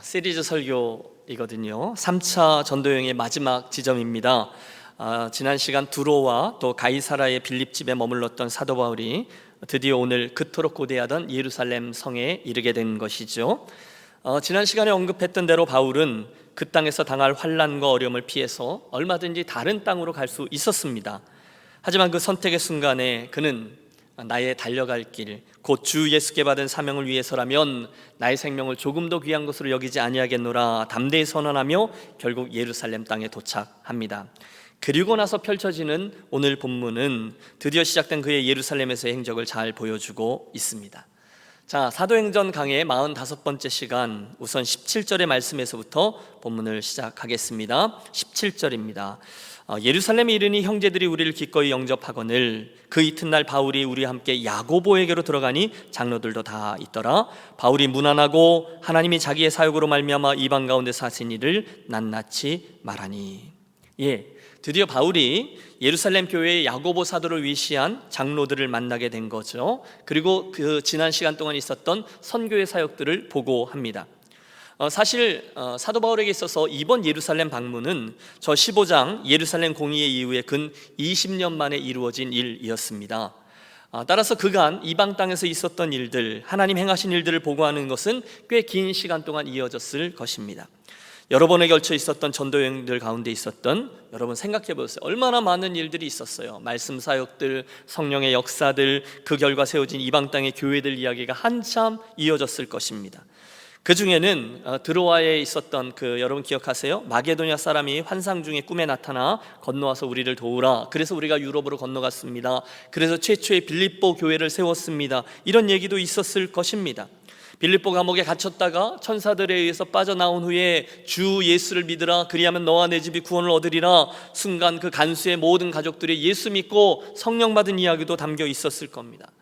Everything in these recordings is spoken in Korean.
시리즈 설교이거든요. 3차 전도여행의 마지막 지점입니다. 지난 시간 두로와 또 가이사라의 빌립집에 머물렀던 사도 바울이 드디어 오늘 그토록 고대하던 예루살렘 성에 이르게 된 것이죠. 지난 시간에 언급했던 대로 바울은 그 땅에서 당할 환난과 어려움을 피해서 얼마든지 다른 땅으로 갈 수 있었습니다. 하지만 그 선택의 순간에 그는 나의 달려갈 길, 곧 주 예수께 받은 사명을 위해서라면 나의 생명을 조금 더 귀한 것으로 여기지 아니하겠노라 담대히 선언하며 결국 예루살렘 땅에 도착합니다. 그리고 나서 펼쳐지는 오늘 본문은 드디어 시작된 그의 예루살렘에서의 행적을 잘 보여주고 있습니다. 자, 사도행전 강의 45번째 시간, 우선 17절의 말씀에서부터 본문을 시작하겠습니다. 17절입니다. 예루살렘에 이르니 형제들이 우리를 기꺼이 영접하거늘 그 이튿날 바울이 우리와 함께 야고보에게로 들어가니 장로들도 다 있더라. 바울이 문안하고 하나님이 자기의 사역으로 말미암아 이방 가운데서 하신 일을 낱낱이 말하니. 드디어 바울이 예루살렘 교회의 야고보 사도를 위시한 장로들을 만나게 된 거죠. 그리고 그 지난 시간 동안 있었던 선교의 사역들을 보고합니다. 사실 사도 바울에게 있어서 이번 예루살렘 방문은 저 15장 예루살렘 공의회 이후에 근 20년 만에 이루어진 일이었습니다. 따라서 그간 이방 땅에서 있었던 일들, 하나님 행하신 일들을 보고하는 것은 꽤 긴 시간 동안 이어졌을 것입니다. 여러 번에 걸쳐 있었던 전도 여행들 가운데 있었던, 여러분 생각해 보세요. 얼마나 많은 일들이 있었어요. 말씀 사역들, 성령의 역사들, 그 결과 세워진 이방 땅의 교회들 이야기가 한참 이어졌을 것입니다. 그 중에는 드로아에 있었던 여러분 기억하세요? 마게도냐 사람이 환상 중에 꿈에 나타나 건너와서 우리를 도우라. 그래서 우리가 유럽으로 건너갔습니다. 그래서 최초의 빌립보 교회를 세웠습니다. 이런 얘기도 있었을 것입니다. 빌립보 감옥에 갇혔다가 천사들에 의해서 빠져나온 후에 주 예수를 믿으라. 그리하면 너와 내 집이 구원을 얻으리라. 순간 그 간수의 모든 가족들이 예수 믿고 성령 받은 이야기도 담겨 있었을 겁니다.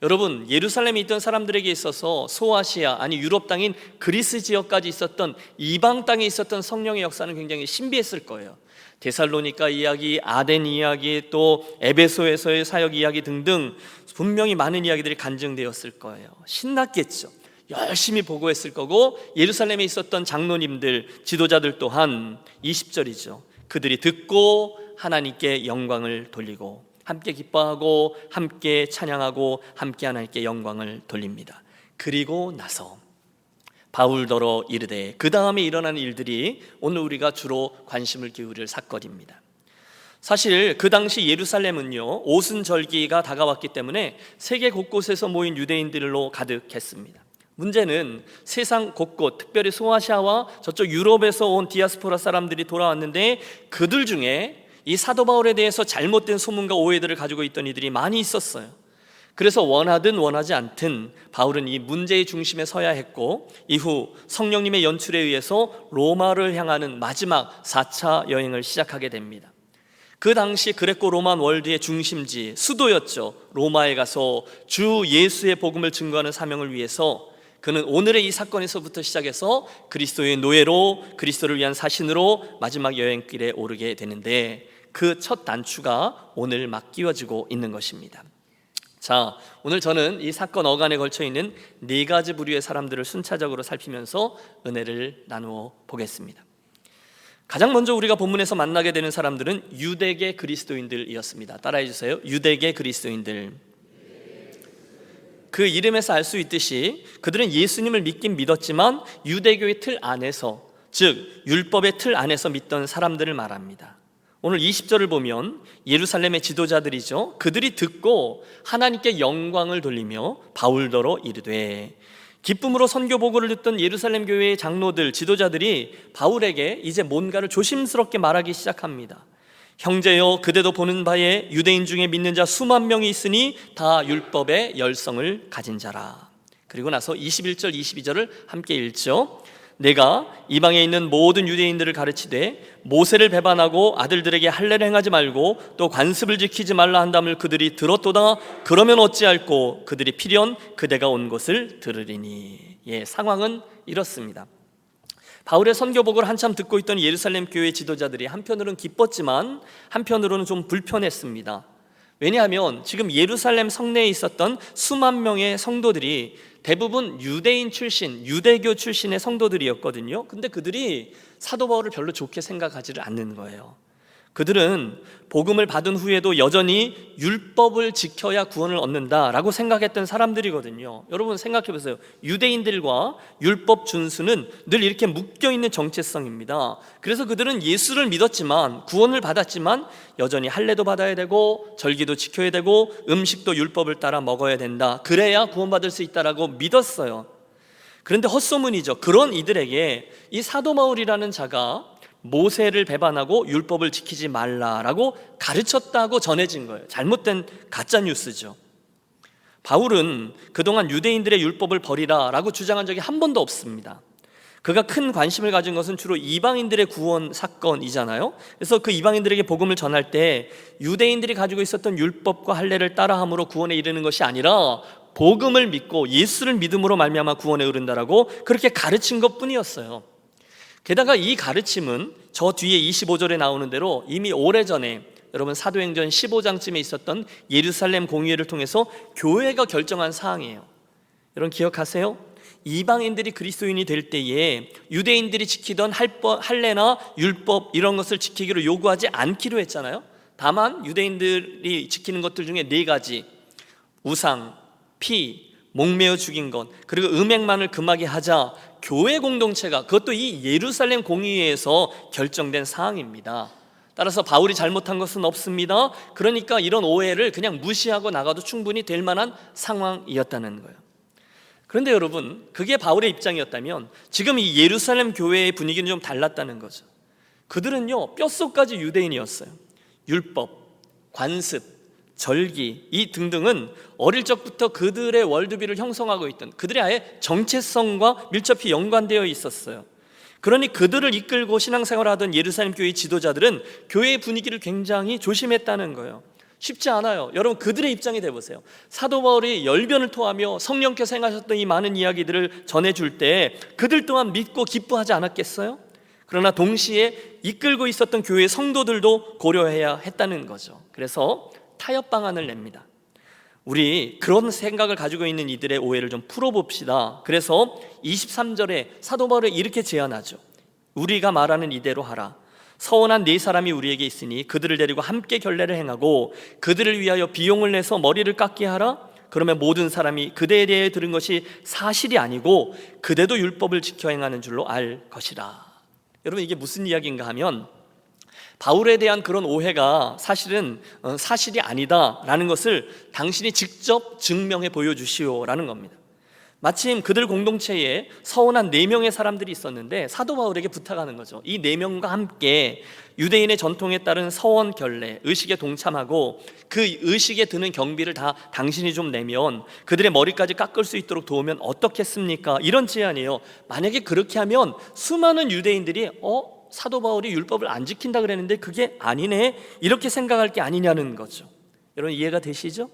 여러분, 예루살렘에 있던 사람들에게 있어서 소아시아, 아니 유럽 땅인 그리스 지역까지 있었던 이방 땅에 있었던 성령의 역사는 굉장히 신비했을 거예요. 데살로니가 이야기, 아덴 이야기, 또 에베소에서의 사역 이야기 등등 분명히 많은 이야기들이 간증되었을 거예요. 신났겠죠. 열심히 보고했을 거고, 예루살렘에 있었던 장로님들, 지도자들 또한 20절이죠. 그들이 듣고 하나님께 영광을 돌리고 함께 기뻐하고 함께 찬양하고 함께 하나님께 영광을 돌립니다. 그리고 나서 바울더러 이르되, 그 다음에 일어나는 일들이 오늘 우리가 주로 관심을 기울일 사건입니다. 사실 그 당시 예루살렘은요, 오순절기가 다가왔기 때문에 세계 곳곳에서 모인 유대인들로 가득했습니다. 문제는 세상 곳곳, 특별히 소아시아와 저쪽 유럽에서 온 디아스포라 사람들이 돌아왔는데 그들 중에 이 사도 바울에 대해서 잘못된 소문과 오해들을 가지고 있던 이들이 많이 있었어요. 그래서 원하든 원하지 않든 바울은 이 문제의 중심에 서야 했고, 이후 성령님의 연출에 의해서 로마를 향하는 마지막 4차 여행을 시작하게 됩니다. 그 당시 그레코 로만 월드의 중심지, 수도였죠. 로마에 가서 주 예수의 복음을 증거하는 사명을 위해서 그는 오늘의 이 사건에서부터 시작해서 그리스도의 노예로, 그리스도를 위한 사신으로 마지막 여행길에 오르게 되는데, 그 첫 단추가 오늘 막 끼워지고 있는 것입니다. 자, 오늘 저는 이 사건 어간에 걸쳐 있는 4가지 부류의 사람들을 순차적으로 살피면서 은혜를 나누어 보겠습니다. 가장 먼저 우리가 본문에서 만나게 되는 사람들은 유대계 그리스도인들이었습니다. 따라해 주세요. 유대계 그리스도인들. 그 이름에서 알 수 있듯이 그들은 예수님을 믿긴 믿었지만 유대교의 틀 안에서, 즉 율법의 틀 안에서 믿던 사람들을 말합니다. 오늘 20절을 보면 예루살렘의 지도자들이죠. 그들이 듣고 하나님께 영광을 돌리며 바울더러 이르되, 기쁨으로 선교 보고를 듣던 예루살렘 교회의 장로들, 지도자들이 바울에게 이제 뭔가를 조심스럽게 말하기 시작합니다. 형제여, 그대도 보는 바에 유대인 중에 믿는 자 수만 명이 있으니 다 율법의 열성을 가진 자라. 그리고 나서 21절 22절을 함께 읽죠. 내가 이방에 있는 모든 유대인들을 가르치되 모세를 배반하고 아들들에게 할례를 행하지 말고 또 관습을 지키지 말라 한담을 그들이 들었도다. 그러면 어찌할꼬? 그들이 필연 그대가 온 것을 들으리니. 상황은 이렇습니다. 바울의 선교복을 한참 듣고 있던 예루살렘 교회 지도자들이 한편으로는 기뻤지만 한편으로는 좀 불편했습니다. 왜냐하면 지금 예루살렘 성내에 있었던 수만 명의 성도들이 대부분 유대인 출신, 유대교 출신의 성도들이었거든요. 근데 그들이 사도 바울을 별로 좋게 생각하지를 않는 거예요. 그들은 복음을 받은 후에도 여전히 율법을 지켜야 구원을 얻는다라고 생각했던 사람들이거든요. 여러분 생각해 보세요. 유대인들과 율법 준수는 늘 이렇게 묶여있는 정체성입니다. 그래서 그들은 예수를 믿었지만, 구원을 받았지만 여전히 할례도 받아야 되고 절기도 지켜야 되고 음식도 율법을 따라 먹어야 된다, 그래야 구원받을 수 있다라고 믿었어요. 그런데 헛소문이죠. 그런 이들에게 이 사도 바울이라는 자가 모세를 배반하고 율법을 지키지 말라라고 가르쳤다고 전해진 거예요. 잘못된 가짜 뉴스죠. 바울은 그동안 유대인들의 율법을 버리라라고 주장한 적이 한 번도 없습니다. 그가 큰 관심을 가진 것은 주로 이방인들의 구원 사건이잖아요. 그래서 그 이방인들에게 복음을 전할 때 유대인들이 가지고 있었던 율법과 할례를 따라함으로 구원에 이르는 것이 아니라 복음을 믿고 예수를 믿음으로 말미암아 구원에 이른다라고 그렇게 가르친 것뿐이었어요. 게다가 이 가르침은 저 뒤에 25절에 나오는 대로 이미 오래전에 여러분 사도행전 15장쯤에 있었던 예루살렘 공의회를 통해서 교회가 결정한 사항이에요. 여러분 기억하세요? 이방인들이 그리스도인이 될 때에 유대인들이 지키던 할례나 율법 이런 것을 지키기로 요구하지 않기로 했잖아요. 다만 유대인들이 지키는 것들 중에 4가지, 우상, 피, 목매어 죽인 것, 그리고 음행만을 금하게 하자, 교회 공동체가, 그것도 이 예루살렘 공의회에서 결정된 사항입니다. 따라서 바울이 잘못한 것은 없습니다. 그러니까 이런 오해를 그냥 무시하고 나가도 충분히 될 만한 상황이었다는 거예요. 그런데 여러분, 그게 바울의 입장이었다면 지금 이 예루살렘 교회의 분위기는 좀 달랐다는 거죠. 그들은요 뼛속까지 유대인이었어요. 율법, 관습, 절기 이 등등은 어릴 적부터 그들의 월드비를 형성하고 있던, 그들의 아예 정체성과 밀접히 연관되어 있었어요. 그러니 그들을 이끌고 신앙생활을 하던 예루살렘 교회 지도자들은 교회의 분위기를 굉장히 조심했다는 거예요. 쉽지 않아요. 여러분 그들의 입장이 돼보세요. 사도 바울이 열변을 토하며 성령께서 행하셨던 이 많은 이야기들을 전해줄 때 그들 또한 믿고 기뻐하지 않았겠어요? 그러나 동시에 이끌고 있었던 교회의 성도들도 고려해야 했다는 거죠. 그래서 타협 방안을 냅니다. 우리 그런 생각을 가지고 있는 이들의 오해를 좀 풀어봅시다. 그래서 23절에 사도 바울이 이렇게 제안하죠. 우리가 말하는 이대로 하라. 서원한 4사람이 우리에게 있으니 그들을 데리고 함께 결례를 행하고 그들을 위하여 비용을 내서 머리를 깎게 하라. 그러면 모든 사람이 그대에 대해 들은 것이 사실이 아니고 그대도 율법을 지켜 행하는 줄로 알 것이라. 여러분 이게 무슨 이야기인가 하면 바울에 대한 그런 오해가 사실은 사실이 아니다라는 것을 당신이 직접 증명해 보여주시오라는 겁니다. 마침 그들 공동체에 서운한 4명의 사람들이 있었는데 사도 바울에게 부탁하는 거죠. 이 4명과 함께 유대인의 전통에 따른 서원 결례, 의식에 동참하고 그 의식에 드는 경비를 다 당신이 좀 내면 그들의 머리까지 깎을 수 있도록 도우면 어떻겠습니까? 이런 제안이에요. 만약에 그렇게 하면 수많은 유대인들이 사도 바울이 율법을 안 지킨다 그랬는데 그게 아니네, 이렇게 생각할 게 아니냐는 거죠. 여러분 이해가 되시죠?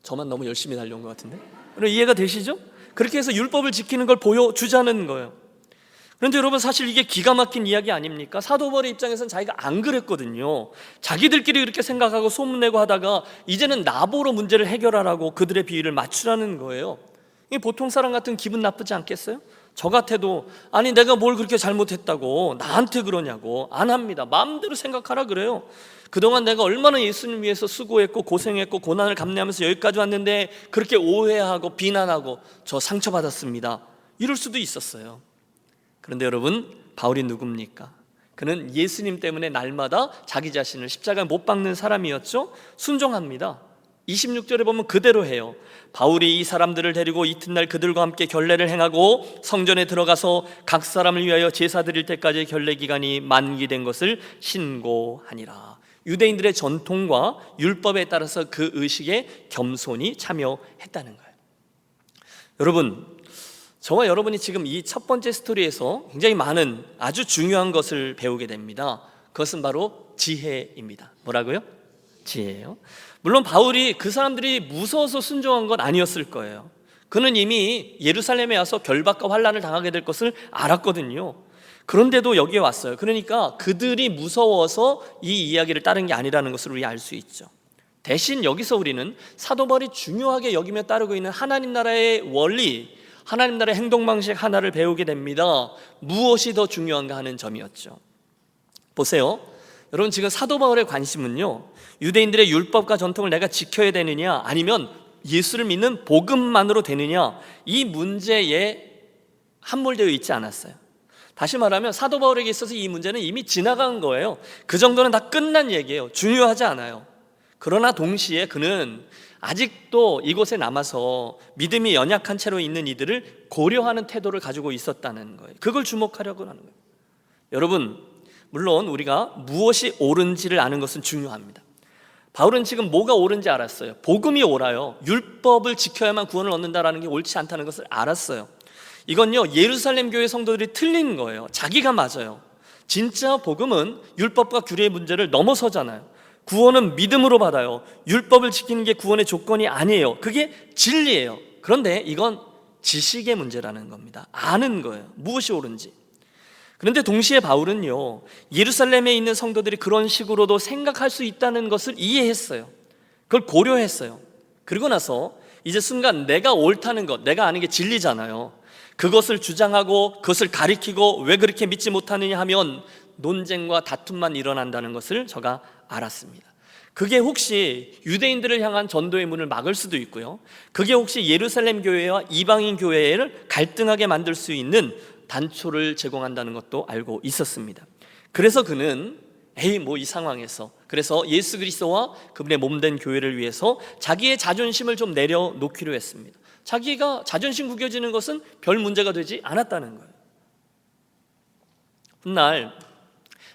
저만 너무 열심히 달려온 것 같은데? 여러분 이해가 되시죠? 그렇게 해서 율법을 지키는 걸 보여주자는 거예요. 그런데 여러분 사실 이게 기가 막힌 이야기 아닙니까? 사도 바울의 입장에서는 자기가 안 그랬거든요. 자기들끼리 그렇게 생각하고 소문내고 하다가 이제는 나보러 문제를 해결하라고 그들의 비위를 맞추라는 거예요. 이게 보통 사람 같은 기분 나쁘지 않겠어요? 저 같아도 아니 내가 뭘 그렇게 잘못했다고 나한테 그러냐고 안 합니다. 마음대로 생각하라 그래요. 그동안 내가 얼마나 예수님 위해서 수고했고 고생했고 고난을 감내하면서 여기까지 왔는데 그렇게 오해하고 비난하고 저 상처받았습니다, 이럴 수도 있었어요. 그런데 여러분 바울이 누굽니까? 그는 예수님 때문에 날마다 자기 자신을 십자가에 못 박는 사람이었죠. 순종합니다. 26절에 보면 그대로 해요. 바울이 이 사람들을 데리고 이튿날 그들과 함께 결례를 행하고 성전에 들어가서 각 사람을 위하여 제사 드릴 때까지 결례 기간이 만기된 것을 신고하니라. 유대인들의 전통과 율법에 따라서 그 의식에 겸손히 참여했다는 거예요. 여러분, 저와 여러분이 지금 이 첫 번째 스토리에서 굉장히 많은 아주 중요한 것을 배우게 됩니다. 그것은 바로 지혜입니다. 뭐라고요? 지혜예요. 물론 바울이 그 사람들이 무서워서 순종한 건 아니었을 거예요. 그는 이미 예루살렘에 와서 결박과 환난을 당하게 될 것을 알았거든요. 그런데도 여기에 왔어요. 그러니까 그들이 무서워서 이 이야기를 따른 게 아니라는 것을 우리 알 수 있죠. 대신 여기서 우리는 사도 바울이 중요하게 여기며 따르고 있는 하나님 나라의 원리, 하나님 나라의 행동 방식 하나를 배우게 됩니다. 무엇이 더 중요한가 하는 점이었죠. 보세요. 여러분, 지금 사도 바울의 관심은요, 유대인들의 율법과 전통을 내가 지켜야 되느냐, 아니면 예수를 믿는 복음만으로 되느냐, 이 문제에 함몰되어 있지 않았어요. 다시 말하면 사도 바울에게 있어서 이 문제는 이미 지나간 거예요. 그 정도는 다 끝난 얘기예요. 중요하지 않아요. 그러나 동시에 그는 아직도 이곳에 남아서 믿음이 연약한 채로 있는 이들을 고려하는 태도를 가지고 있었다는 거예요. 그걸 주목하려고 하는 거예요. 여러분, 물론 우리가 무엇이 옳은지를 아는 것은 중요합니다. 바울은 지금 뭐가 옳은지 알았어요. 복음이 옳아요. 율법을 지켜야만 구원을 얻는다라는 게 옳지 않다는 것을 알았어요. 이건요, 예루살렘 교회 성도들이 틀린 거예요. 자기가 맞아요. 진짜 복음은 율법과 규례의 문제를 넘어서잖아요. 구원은 믿음으로 받아요. 율법을 지키는 게 구원의 조건이 아니에요. 그게 진리예요. 그런데 이건 지식의 문제라는 겁니다. 아는 거예요. 무엇이 옳은지. 그런데 동시에 바울은요, 예루살렘에 있는 성도들이 그런 식으로도 생각할 수 있다는 것을 이해했어요. 그걸 고려했어요. 그리고 나서 이제 순간 내가 옳다는 것, 내가 아는 게 진리잖아요. 그것을 주장하고 그것을 가리키고 왜 그렇게 믿지 못하느냐 하면 논쟁과 다툼만 일어난다는 것을 저가 알았습니다. 그게 혹시 유대인들을 향한 전도의 문을 막을 수도 있고요, 그게 혹시 예루살렘 교회와 이방인 교회를 갈등하게 만들 수 있는 단초를 제공한다는 것도 알고 있었습니다. 그래서 그는 뭐 이 상황에서, 그래서 예수 그리스도와 그분의 몸된 교회를 위해서 자기의 자존심을 좀 내려놓기로 했습니다. 자기가 자존심 구겨지는 것은 별 문제가 되지 않았다는 거예요. 훗날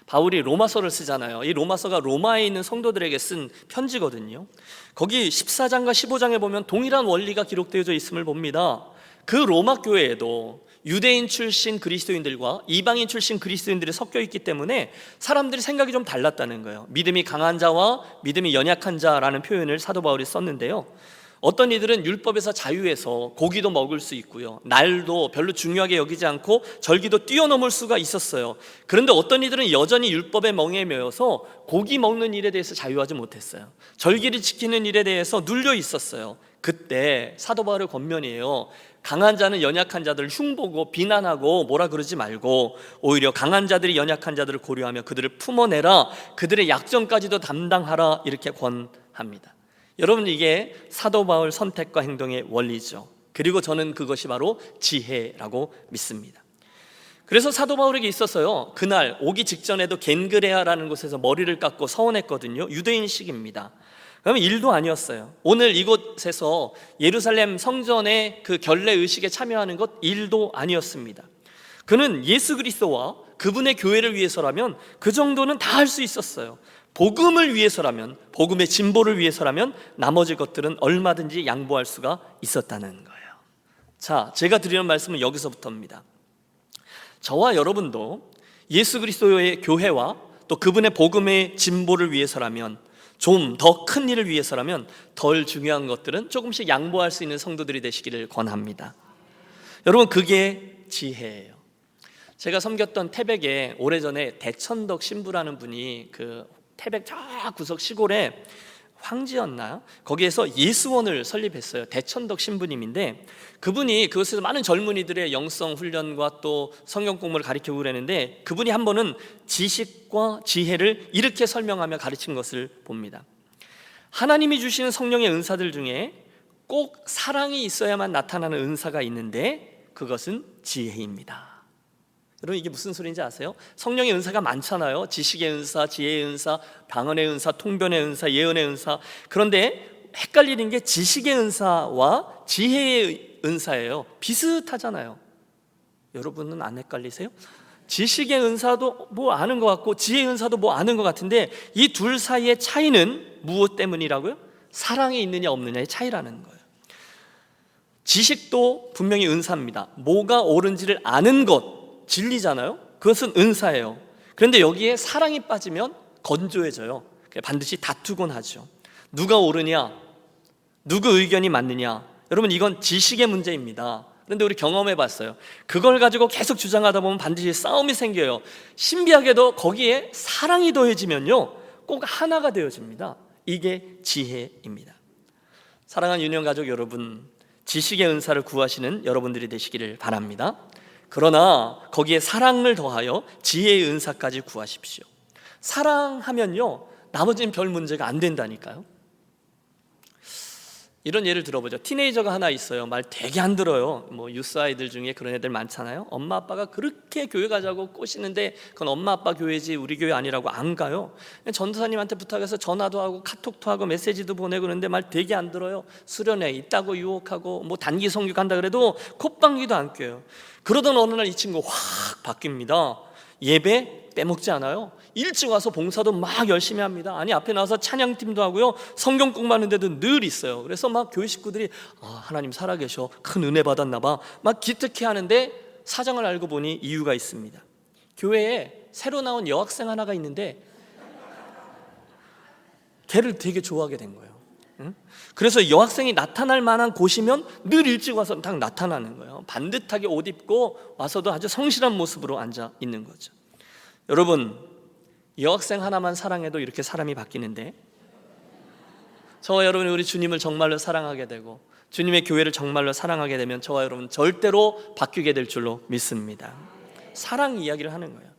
바울이 로마서를 쓰잖아요. 이 로마서가 로마에 있는 성도들에게 쓴 편지거든요. 거기 14장과 15장에 보면 동일한 원리가 기록되어져 있음을 봅니다. 그 로마 교회에도 유대인 출신 그리스도인들과 이방인 출신 그리스도인들이 섞여 있기 때문에 사람들이 생각이 좀 달랐다는 거예요. 믿음이 강한 자와 믿음이 연약한 자라는 표현을 사도 바울이 썼는데요, 어떤 이들은 율법에서 자유해서 고기도 먹을 수 있고요, 날도 별로 중요하게 여기지 않고 절기도 뛰어넘을 수가 있었어요. 그런데 어떤 이들은 여전히 율법에 멍에 매여서 고기 먹는 일에 대해서 자유하지 못했어요. 절기를 지키는 일에 대해서 눌려 있었어요. 그때 사도 바울의 권면이에요. 강한 자는 연약한 자들을 흉보고 비난하고 뭐라 그러지 말고 오히려 강한 자들이 연약한 자들을 고려하며 그들을 품어내라, 그들의 약점까지도 담당하라, 이렇게 권합니다. 여러분, 이게 사도 바울 선택과 행동의 원리죠. 그리고 저는 그것이 바로 지혜라고 믿습니다. 그래서 사도 바울에게 있어서요, 그날 오기 직전에도 겐그레아라는 곳에서 머리를 깎고 서원했거든요. 유대인식입니다. 그러면 일도 아니었어요. 오늘 이곳에서 예루살렘 성전의 그 결례 의식에 참여하는 것 일도 아니었습니다. 그는 예수 그리스도와 그분의 교회를 위해서라면 그 정도는 다 할 수 있었어요. 복음을 위해서라면, 복음의 진보를 위해서라면 나머지 것들은 얼마든지 양보할 수가 있었다는 거예요. 자, 제가 드리는 말씀은 여기서부터입니다. 저와 여러분도 예수 그리스도의 교회와 또 그분의 복음의 진보를 위해서라면, 좀 더 큰 일을 위해서라면 덜 중요한 것들은 조금씩 양보할 수 있는 성도들이 되시기를 권합니다. 여러분, 그게 지혜예요. 제가 섬겼던 태백에 오래전에 대천덕 신부라는 분이 그 태백 저 구석 시골에 황지였나요? 거기에서 예수원을 설립했어요. 대천덕 신부님인데 그분이 그곳에서 많은 젊은이들의 영성 훈련과 또 성경 공부를 가르치고 그랬는데 그분이 한 번은 지식과 지혜를 이렇게 설명하며 가르친 것을 봅니다. 하나님이 주시는 성령의 은사들 중에 꼭 사랑이 있어야만 나타나는 은사가 있는데 그것은 지혜입니다. 여러분, 이게 무슨 소리인지 아세요? 성령의 은사가 많잖아요. 지식의 은사, 지혜의 은사, 방언의 은사, 통변의 은사, 예언의 은사. 그런데 헷갈리는 게 지식의 은사와 지혜의 은사예요. 비슷하잖아요. 여러분은 안 헷갈리세요? 지식의 은사도 뭐 아는 것 같고 지혜의 은사도 뭐 아는 것 같은데 이 둘 사이의 차이는 무엇 때문이라고요? 사랑이 있느냐 없느냐의 차이라는 거예요. 지식도 분명히 은사입니다. 뭐가 옳은지를 아는 것, 진리잖아요. 그것은 은사예요. 그런데 여기에 사랑이 빠지면 건조해져요. 반드시 다투곤 하죠. 누가 옳으냐, 누구 의견이 맞느냐. 여러분, 이건 지식의 문제입니다. 그런데 우리 경험해 봤어요. 그걸 가지고 계속 주장하다 보면 반드시 싸움이 생겨요. 신비하게도 거기에 사랑이 더해지면요 꼭 하나가 되어집니다. 이게 지혜입니다. 사랑하는 유년 가족 여러분, 지식의 은사를 구하시는 여러분들이 되시기를 바랍니다. 그러나 거기에 사랑을 더하여 지혜의 은사까지 구하십시오. 사랑하면요, 나머지는 별 문제가 안 된다니까요. 이런 예를 들어보죠. 티네이저가 하나 있어요. 말 되게 안 들어요. 유스 아이들 중에 그런 애들 많잖아요. 엄마 아빠가 그렇게 교회 가자고 꼬시는데 그건 엄마 아빠 교회지 우리 교회 아니라고 안 가요. 전도사님한테 부탁해서 전화도 하고 카톡도 하고 메시지도 보내고 그러는데 말 되게 안 들어요. 수련회 있다고 유혹하고 단기 성교 간다 그래도 콧방귀도 안 껴요. 그러던 어느 날 이 친구 확 바뀝니다. 예배 빼먹지 않아요. 일찍 와서 봉사도 막 열심히 합니다. 아니, 앞에 나와서 찬양팀도 하고요, 성경 공부하는데도 늘 있어요. 그래서 막 교회 식구들이 하나님 살아계셔, 큰 은혜 받았나 봐, 막 기특해 하는데 사정을 알고 보니 이유가 있습니다. 교회에 새로 나온 여학생 하나가 있는데 걔를 되게 좋아하게 된 거예요. 그래서 여학생이 나타날 만한 곳이면 늘 일찍 와서 딱 나타나는 거예요. 반듯하게 옷 입고 와서도 아주 성실한 모습으로 앉아 있는 거죠. 여러분, 여학생 하나만 사랑해도 이렇게 사람이 바뀌는데, 저와 여러분이 우리 주님을 정말로 사랑하게 되고 주님의 교회를 정말로 사랑하게 되면 저와 여러분 절대로 바뀌게 될 줄로 믿습니다. 사랑 이야기를 하는 거예요.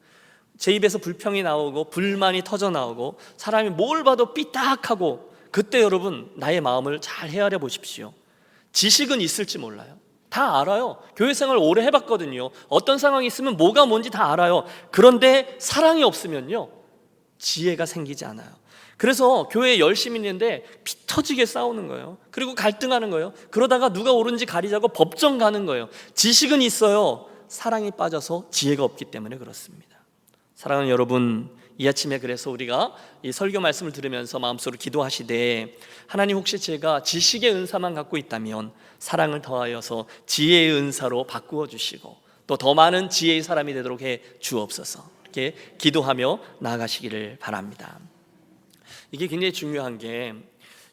제 입에서 불평이 나오고 불만이 터져 나오고 사람이 뭘 봐도 삐딱하고, 그때 여러분 나의 마음을 잘 헤아려 보십시오. 지식은 있을지 몰라요. 다 알아요. 교회 생활 오래 해봤거든요. 어떤 상황이 있으면 뭐가 뭔지 다 알아요. 그런데 사랑이 없으면요, 지혜가 생기지 않아요. 그래서 교회에 열심히 있는데 피 터지게 싸우는 거예요. 그리고 갈등하는 거예요. 그러다가 누가 옳은지 가리자고 법정 가는 거예요. 지식은 있어요. 사랑이 빠져서 지혜가 없기 때문에 그렇습니다. 사랑하는 여러분, 이 아침에 그래서 우리가 이 설교 말씀을 들으면서 마음속으로 기도하시되, 하나님 혹시 제가 지식의 은사만 갖고 있다면 사랑을 더하여서 지혜의 은사로 바꾸어 주시고 또 더 많은 지혜의 사람이 되도록 해 주옵소서, 이렇게 기도하며 나아가시기를 바랍니다. 이게 굉장히 중요한 게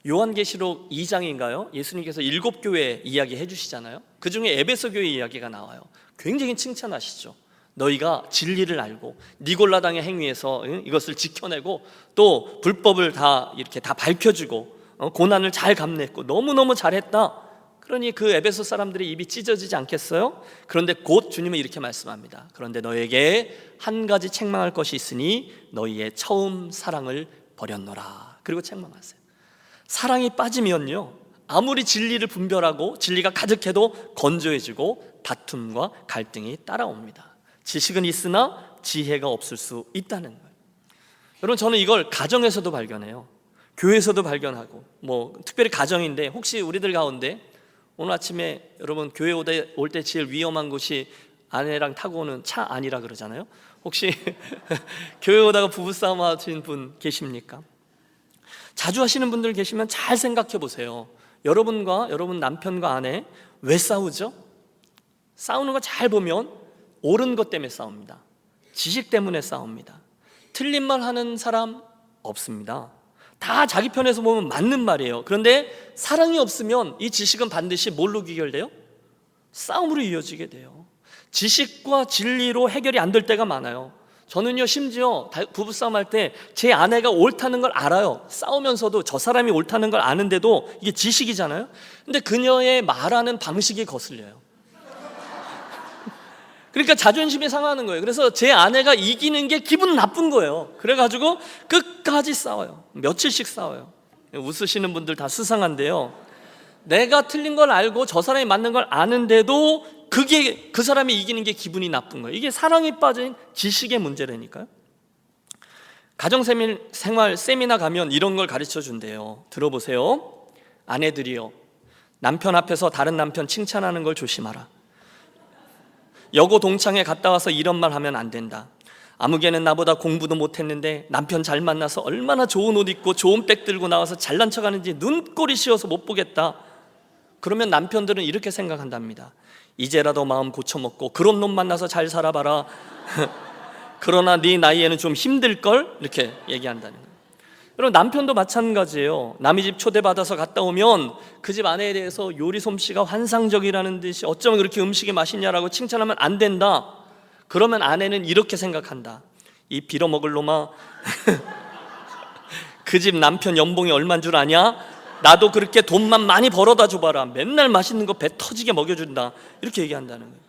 요한계시록 2장인가요? 예수님께서 7교회 이야기 해주시잖아요. 그 중에 에베소 교회 이야기가 나와요. 굉장히 칭찬하시죠. 너희가 진리를 알고 니골라당의 행위에서 이것을 지켜내고 또 불법을 다 이렇게 다 밝혀주고 고난을 잘 감냈고 너무너무 잘했다. 그러니 그 에베소 사람들의 입이 찢어지지 않겠어요? 그런데 곧 주님은 이렇게 말씀합니다. 그런데 너에게 한 가지 책망할 것이 있으니 너희의 처음 사랑을 버렸노라. 그리고 책망하세요. 사랑이 빠지면요, 아무리 진리를 분별하고 진리가 가득해도 건조해지고 다툼과 갈등이 따라옵니다. 지식은 있으나 지혜가 없을 수 있다는 거예요. 여러분, 저는 이걸 가정에서도 발견해요. 교회에서도 발견하고, 특별히 가정인데, 혹시 우리들 가운데 오늘 아침에 여러분 교회 올 때 제일 위험한 곳이 아내랑 타고 오는 차 안이라 그러잖아요. 혹시 교회 오다가 부부싸움 하신 분 계십니까? 자주 하시는 분들 계시면 잘 생각해 보세요. 여러분과 여러분 남편과 아내 왜 싸우죠? 싸우는 거 잘 보면 옳은 것 때문에 싸웁니다. 지식 때문에 싸웁니다. 틀린 말 하는 사람 없습니다. 다 자기 편에서 보면 맞는 말이에요. 그런데 사랑이 없으면 이 지식은 반드시 뭘로 귀결돼요? 싸움으로 이어지게 돼요. 지식과 진리로 해결이 안 될 때가 많아요. 저는요, 심지어 부부싸움 할 때 제 아내가 옳다는 걸 알아요. 싸우면서도 저 사람이 옳다는 걸 아는데도 이게 지식이잖아요. 근데 그녀의 말하는 방식이 거슬려요. 그러니까 자존심이 상하는 거예요. 그래서 제 아내가 이기는 게 기분 나쁜 거예요. 그래가지고 끝까지 싸워요. 며칠씩 싸워요. 웃으시는 분들 다 수상한데요, 내가 틀린 걸 알고 저 사람이 맞는 걸 아는데도 그게 그 사람이 이기는 게 기분이 나쁜 거예요. 이게 사랑이 빠진 지식의 문제라니까요. 가정생활 세미나 가면 이런 걸 가르쳐 준대요. 들어보세요. 아내들이요, 남편 앞에서 다른 남편 칭찬하는 걸 조심하라. 여고 동창회 갔다 와서 이런 말 하면 안 된다. 아무개는 나보다 공부도 못했는데 남편 잘 만나서 얼마나 좋은 옷 입고 좋은 백 들고 나와서 잘난 척하는지 눈꼴이 씌워서 못 보겠다. 그러면 남편들은 이렇게 생각한답니다. 이제라도 마음 고쳐먹고 그런 놈 만나서 잘 살아봐라. 그러나 네 나이에는 좀 힘들걸? 이렇게 얘기한다는 거예요. 여러분, 남편도 마찬가지예요. 남의 집 초대받아서 갔다 오면 그 집 아내에 대해서 요리 솜씨가 환상적이라는 듯이 어쩌면 그렇게 음식이 맛있냐라고 칭찬하면 안 된다. 그러면 아내는 이렇게 생각한다. 이 빌어먹을 놈아. 그 집 남편 연봉이 얼만 줄 아냐? 나도 그렇게 돈만 많이 벌어다 줘봐라. 맨날 맛있는 거 배 터지게 먹여준다. 이렇게 얘기한다는 거예요.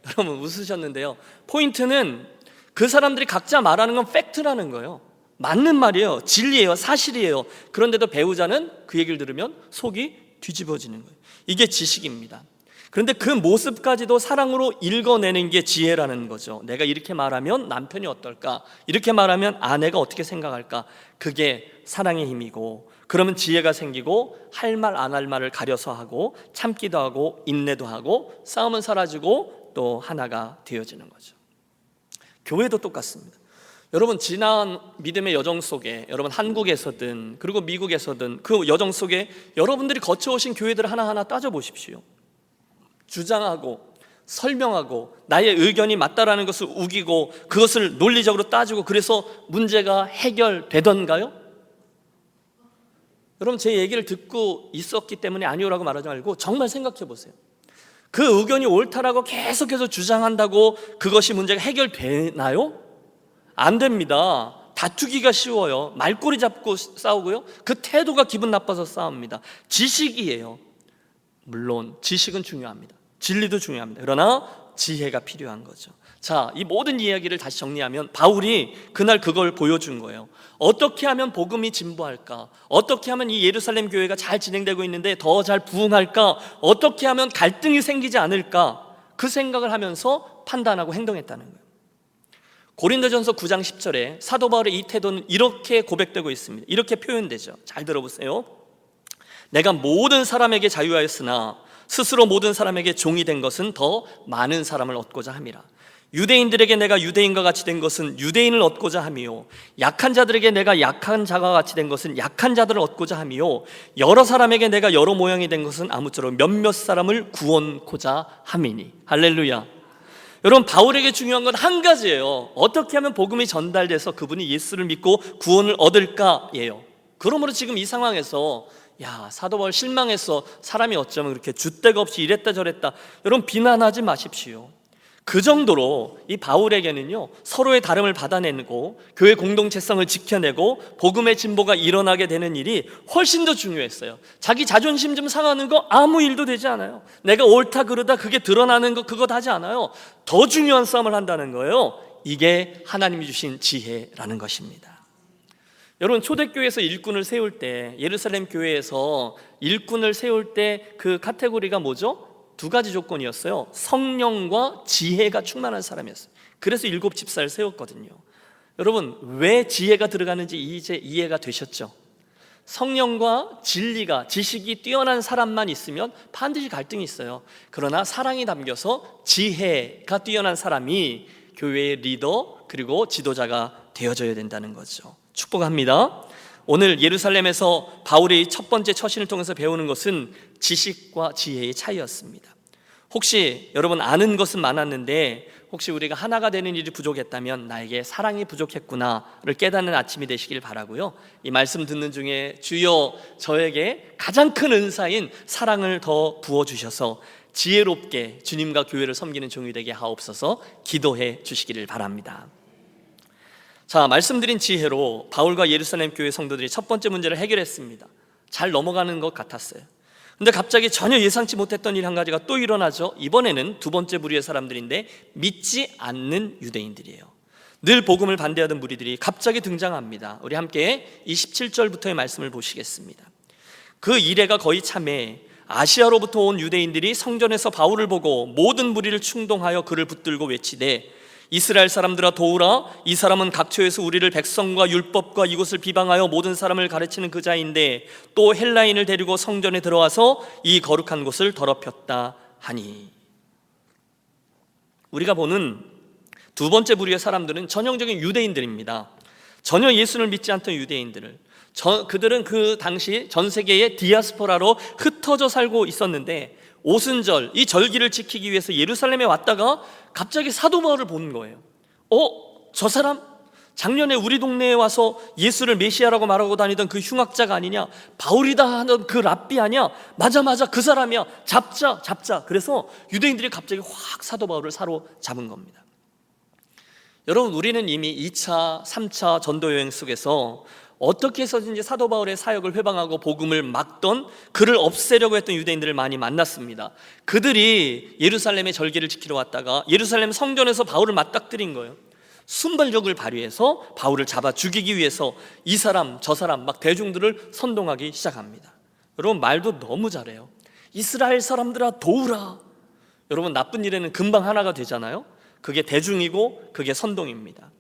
여러분 웃으셨는데요, 포인트는 그 사람들이 각자 말하는 건 팩트라는 거예요. 맞는 말이에요. 진리예요. 사실이에요. 그런데도 배우자는 그 얘기를 들으면 속이 뒤집어지는 거예요. 이게 지식입니다. 그런데 그 모습까지도 사랑으로 읽어내는 게 지혜라는 거죠. 내가 이렇게 말하면 남편이 어떨까? 이렇게 말하면 아내가 어떻게 생각할까? 그게 사랑의 힘이고, 그러면 지혜가 생기고 할 말 안 할 말을 가려서 하고 참기도 하고 인내도 하고 싸움은 사라지고 또 하나가 되어지는 거죠. 교회도 똑같습니다. 여러분 지난 믿음의 여정 속에, 여러분 한국에서든 그리고 미국에서든 그 여정 속에 여러분들이 거쳐오신 교회들을 하나하나 따져보십시오. 주장하고 설명하고 나의 의견이 맞다라는 것을 우기고 그것을 논리적으로 따지고 그래서 문제가 해결되던가요? 여러분 제 얘기를 듣고 있었기 때문에 아니오라고 말하지 말고 정말 생각해 보세요. 그 의견이 옳다라고 계속해서 주장한다고 그것이 문제가 해결되나요? 안 됩니다. 다투기가 쉬워요. 말꼬리 잡고 싸우고요, 그 태도가 기분 나빠서 싸웁니다. 지식이에요. 물론 지식은 중요합니다. 진리도 중요합니다. 그러나 지혜가 필요한 거죠. 자, 이 모든 이야기를 다시 정리하면 바울이 그날 그걸 보여준 거예요. 어떻게 하면 복음이 진보할까? 어떻게 하면 이 예루살렘 교회가 잘 진행되고 있는데 더 잘 부흥할까? 어떻게 하면 갈등이 생기지 않을까? 그 생각을 하면서 판단하고 행동했다는 거예요. 고린도전서 9장 10절에 사도 바울의 이 태도는 이렇게 고백되고 있습니다. 이렇게 표현되죠. 잘 들어보세요. 내가 모든 사람에게 자유하였으나 스스로 모든 사람에게 종이 된 것은 더 많은 사람을 얻고자 함이라. 유대인들에게 내가 유대인과 같이 된 것은 유대인을 얻고자 함이요, 약한 자들에게 내가 약한 자가 같이 된 것은 약한 자들을 얻고자 함이요, 여러 사람에게 내가 여러 모양이 된 것은 아무쪼록 몇몇 사람을 구원코자 함이니. 할렐루야. 여러분 바울에게 중요한 건 한 가지예요. 어떻게 하면 복음이 전달돼서 그분이 예수를 믿고 구원을 얻을까예요. 그러므로 지금 이 상황에서 야, 사도 바울 실망했어, 사람이 어쩌면 그렇게 줏대가 없이 이랬다 저랬다, 여러분 비난하지 마십시오. 그 정도로 이 바울에게는요, 서로의 다름을 받아내고 교회 공동체성을 지켜내고 복음의 진보가 일어나게 되는 일이 훨씬 더 중요했어요. 자기 자존심 좀 상하는 거 아무 일도 되지 않아요. 내가 옳다 그르다 그게 드러나는 거 그것 하지 않아요. 더 중요한 싸움을 한다는 거예요. 이게 하나님이 주신 지혜라는 것입니다. 여러분 초대교회에서 일꾼을 세울 때, 예루살렘 교회에서 일꾼을 세울 때 그 카테고리가 뭐죠? 두 가지 조건이었어요. 성령과 지혜가 충만한 사람이었어요. 그래서 7 집사를 세웠거든요. 여러분 왜 지혜가 들어가는지 이제 이해가 되셨죠? 성령과 진리가, 지식이 뛰어난 사람만 있으면 반드시 갈등이 있어요. 그러나 사랑이 담겨서 지혜가 뛰어난 사람이 교회의 리더 그리고 지도자가 되어져야 된다는 거죠. 축복합니다. 오늘 예루살렘에서 바울이 첫 번째 처신을 통해서 배우는 것은 지식과 지혜의 차이였습니다. 혹시 여러분 아는 것은 많았는데 혹시 우리가 하나가 되는 일이 부족했다면 나에게 사랑이 부족했구나를 깨닫는 아침이 되시길 바라고요. 이 말씀 듣는 중에 주여 저에게 가장 큰 은사인 사랑을 더 부어주셔서 지혜롭게 주님과 교회를 섬기는 종이 되게 하옵소서 기도해 주시기를 바랍니다. 자, 말씀드린 지혜로 바울과 예루살렘 교회 성도들이 첫 번째 문제를 해결했습니다. 잘 넘어가는 것 같았어요. 근데 갑자기 전혀 예상치 못했던 일 한 가지가 또 일어나죠. 이번에는 두 번째 부류의 사람들인데 믿지 않는 유대인들이에요. 늘 복음을 반대하던 무리들이 갑자기 등장합니다. 우리 함께 27절부터의 말씀을 보시겠습니다. 그 이래가 거의 참에 아시아로부터 온 유대인들이 성전에서 바울을 보고 모든 무리를 충동하여 그를 붙들고 외치되 이스라엘 사람들아 도우라, 이 사람은 각처에서 우리를 백성과 율법과 이곳을 비방하여 모든 사람을 가르치는 그 자인데 또 헬라인을 데리고 성전에 들어와서 이 거룩한 곳을 더럽혔다 하니. 우리가 보는 두 번째 부류의 사람들은 전형적인 유대인들입니다. 전혀 예수를 믿지 않던 유대인들을, 그들은 그 당시 전 세계의 디아스포라로 흩어져 살고 있었는데 오순절, 이 절기를 지키기 위해서 예루살렘에 왔다가 갑자기 사도 바울을 보는 거예요. 저 사람? 작년에 우리 동네에 와서 예수를 메시아라고 말하고 다니던 그 흉악자가 아니냐? 바울이다 하던 그 랍비 아니야? 맞아 그 사람이야. 잡자. 그래서 유대인들이 갑자기 확 사도 바울을 사로잡은 겁니다. 여러분 우리는 이미 2차, 3차 전도 여행 속에서 어떻게 해서든지 사도 바울의 사역을 회방하고 복음을 막던, 그를 없애려고 했던 유대인들을 많이 만났습니다. 그들이 예루살렘의 절기를 지키러 왔다가 예루살렘 성전에서 바울을 맞닥뜨린 거예요. 순발력을 발휘해서 바울을 잡아 죽이기 위해서 이 사람 저 사람 막 대중들을 선동하기 시작합니다. 여러분, 말도 너무 잘해요. 이스라엘 사람들아 도우라. 여러분, 나쁜 일에는 금방 하나가 되잖아요. 그게 대중이고 그게 선동입니다.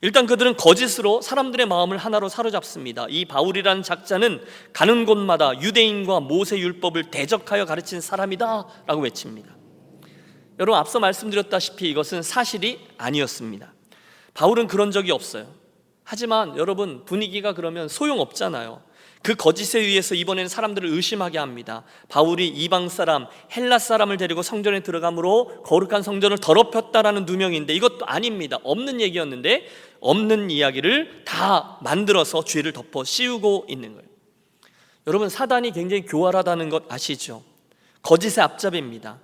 일단 그들은 거짓으로 사람들의 마음을 하나로 사로잡습니다. 이 바울이라는 작자는 가는 곳마다 유대인과 모세 율법을 대적하여 가르친 사람이다 라고 외칩니다. 여러분, 앞서 말씀드렸다시피 이것은 사실이 아니었습니다. 바울은 그런 적이 없어요. 하지만 여러분, 분위기가 그러면 소용없잖아요. 그 거짓에 의해서 이번에는 사람들을 의심하게 합니다. 바울이 이방 사람, 헬라 사람을 데리고 성전에 들어감으로 거룩한 성전을 더럽혔다라는 누명인데 이것도 아닙니다. 없는 얘기였는데 없는 이야기를 다 만들어서 죄를 덮어 씌우고 있는 거예요. 여러분, 사단이 굉장히 교활하다는 것 아시죠? 거짓의 앞잡이입니다.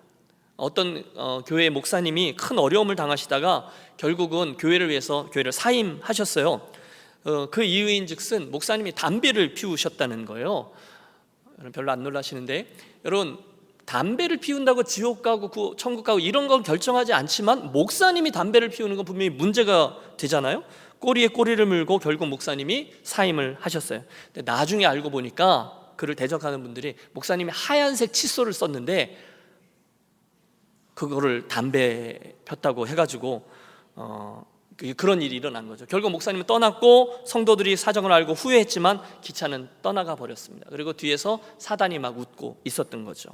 어떤 교회 목사님이 큰 어려움을 당하시다가 결국은 교회를 위해서 교회를 사임하셨어요. 그 이유인즉슨 목사님이 담배를 피우셨다는 거예요. 별로 안 놀라시는데, 여러분, 담배를 피운다고 지옥 가고 천국 가고 이런 건 결정하지 않지만 목사님이 담배를 피우는 건 분명히 문제가 되잖아요. 꼬리에 꼬리를 물고 결국 목사님이 사임을 하셨어요. 근데 나중에 알고 보니까 그를 대적하는 분들이 목사님이 하얀색 칫솔을 썼는데 그거를 담배 폈다고 해가지고 그런 일이 일어난 거죠. 결국 목사님은 떠났고 성도들이 사정을 알고 후회했지만 기차는 떠나가 버렸습니다. 그리고 뒤에서 사단이 막 웃고 있었던 거죠.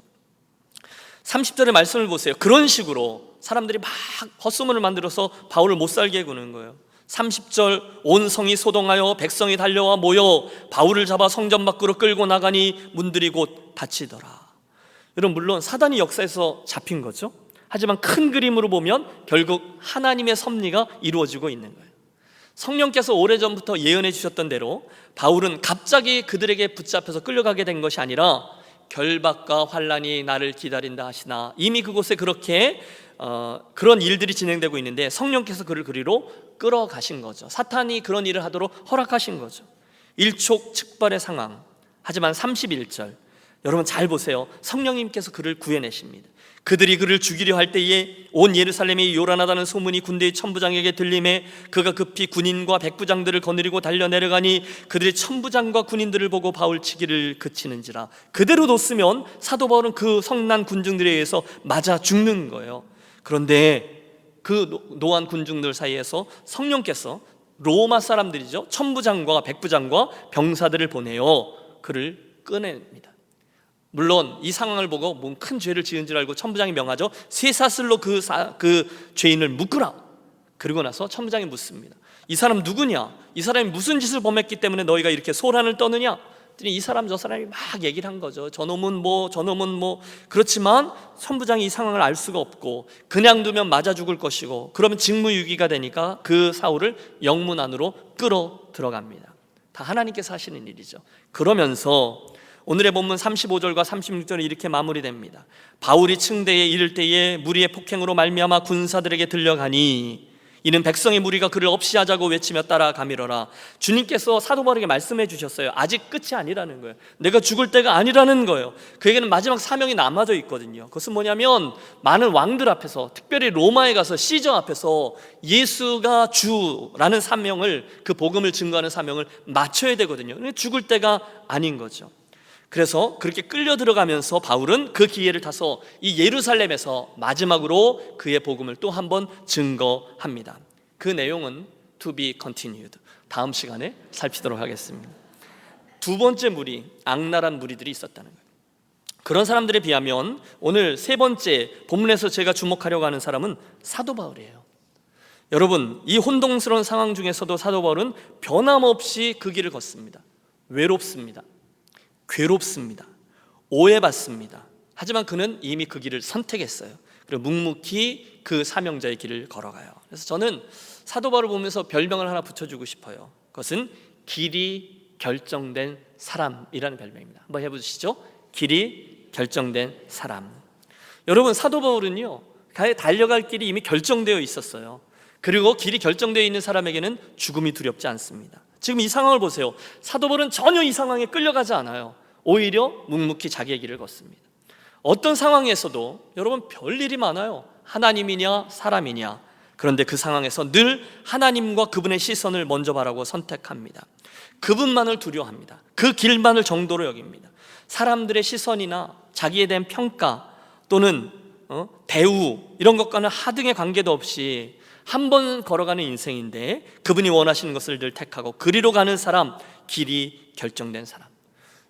30절의 말씀을 보세요. 그런 식으로 사람들이 막 헛소문을 만들어서 바울을 못 살게 구는 거예요. 30절, 온 성이 소동하여 백성이 달려와 모여 바울을 잡아 성전 밖으로 끌고 나가니 문들이 곧 닫히더라. 여러분, 물론 사단이 역사에서 잡힌 거죠. 하지만 큰 그림으로 보면 결국 하나님의 섭리가 이루어지고 있는 거예요. 성령께서 오래전부터 예언해 주셨던 대로 바울은 갑자기 그들에게 붙잡혀서 끌려가게 된 것이 아니라 결박과 환란이 나를 기다린다 하시나, 이미 그곳에 그렇게 그런 일들이 진행되고 있는데 성령께서 그를 그리로 끌어가신 거죠. 사탄이 그런 일을 하도록 허락하신 거죠. 일촉즉발의 상황. 하지만 31절, 여러분 잘 보세요. 성령님께서 그를 구해내십니다. 그들이 그를 죽이려 할 때에 온 예루살렘이 요란하다는 소문이 군대의 천부장에게 들림에 그가 급히 군인과 백부장들을 거느리고 달려 내려가니 그들이 천부장과 군인들을 보고 바울 치기를 그치는지라. 그대로 뒀으면 사도 바울은 그 성난 군중들에 의해서 맞아 죽는 거예요. 그런데 그 노한 군중들 사이에서 성령께서 로마 사람들이죠, 천부장과 백부장과 병사들을 보내어 그를 꺼냅니다. 물론 이 상황을 보고 뭔 큰 죄를 지은 줄 알고 천부장이 명하죠. 쇠사슬로 그 죄인을 묶으라. 그리고 나서 천부장이 묻습니다. 이 사람 누구냐? 이 사람이 무슨 짓을 범했기 때문에 너희가 이렇게 소란을 떠느냐? 이 사람 저 사람이 막 얘기를 한 거죠. 저놈은 뭐 저놈은 뭐. 그렇지만 천부장이 이 상황을 알 수가 없고 그냥 두면 맞아 죽을 것이고 그러면 직무유기가 되니까 그 사울을 영문 안으로 끌어 들어갑니다. 다 하나님께서 하시는 일이죠. 그러면서 오늘의 본문 35절과 36절은 이렇게 마무리됩니다. 바울이 층대에 이를 때에 무리의 폭행으로 말미암아 군사들에게 들려가니 이는 백성의 무리가 그를 없이 하자고 외치며 따라가미러라. 주님께서 사도 바울에게 말씀해 주셨어요. 아직 끝이 아니라는 거예요. 내가 죽을 때가 아니라는 거예요. 그에게는 마지막 사명이 남아져 있거든요. 그것은 뭐냐면 많은 왕들 앞에서, 특별히 로마에 가서 시저 앞에서 예수가 주라는 사명을, 그 복음을 증거하는 사명을 마쳐야 되거든요. 근데 죽을 때가 아닌 거죠. 그래서 그렇게 끌려 들어가면서 바울은 그 기회를 타서 이 예루살렘에서 마지막으로 그의 복음을 또 한 번 증거합니다. 그 내용은 to be continued. 다음 시간에 살피도록 하겠습니다. 두 번째 무리, 악랄한 무리들이 있었다는 거예요. 그런 사람들에 비하면 오늘 세 번째 본문에서 제가 주목하려고 하는 사람은 사도 바울이에요. 여러분, 이 혼동스러운 상황 중에서도 사도 바울은 변함없이 그 길을 걷습니다. 외롭습니다. 괴롭습니다. 오해받습니다. 하지만 그는 이미 그 길을 선택했어요. 그리고 묵묵히 그 사명자의 길을 걸어가요. 그래서 저는 사도 바울을 보면서 별명을 하나 붙여주고 싶어요. 그것은 길이 결정된 사람이라는 별명입니다. 한번 해보시죠. 길이 결정된 사람. 여러분, 사도 바울은요, 달려갈 길이 이미 결정되어 있었어요. 그리고 길이 결정되어 있는 사람에게는 죽음이 두렵지 않습니다. 지금 이 상황을 보세요. 사도 바울은 전혀 이 상황에 끌려가지 않아요. 오히려 묵묵히 자기의 길을 걷습니다. 어떤 상황에서도 여러분 별일이 많아요. 하나님이냐 사람이냐. 그런데 그 상황에서 늘 하나님과 그분의 시선을 먼저 바라고 선택합니다. 그분만을 두려워합니다. 그 길만을 정도로 여깁니다. 사람들의 시선이나 자기에 대한 평가 또는 대우 이런 것과는 하등의 관계도 없이 한 번 걸어가는 인생인데 그분이 원하시는 것을 늘 택하고 그리로 가는 사람, 길이 결정된 사람.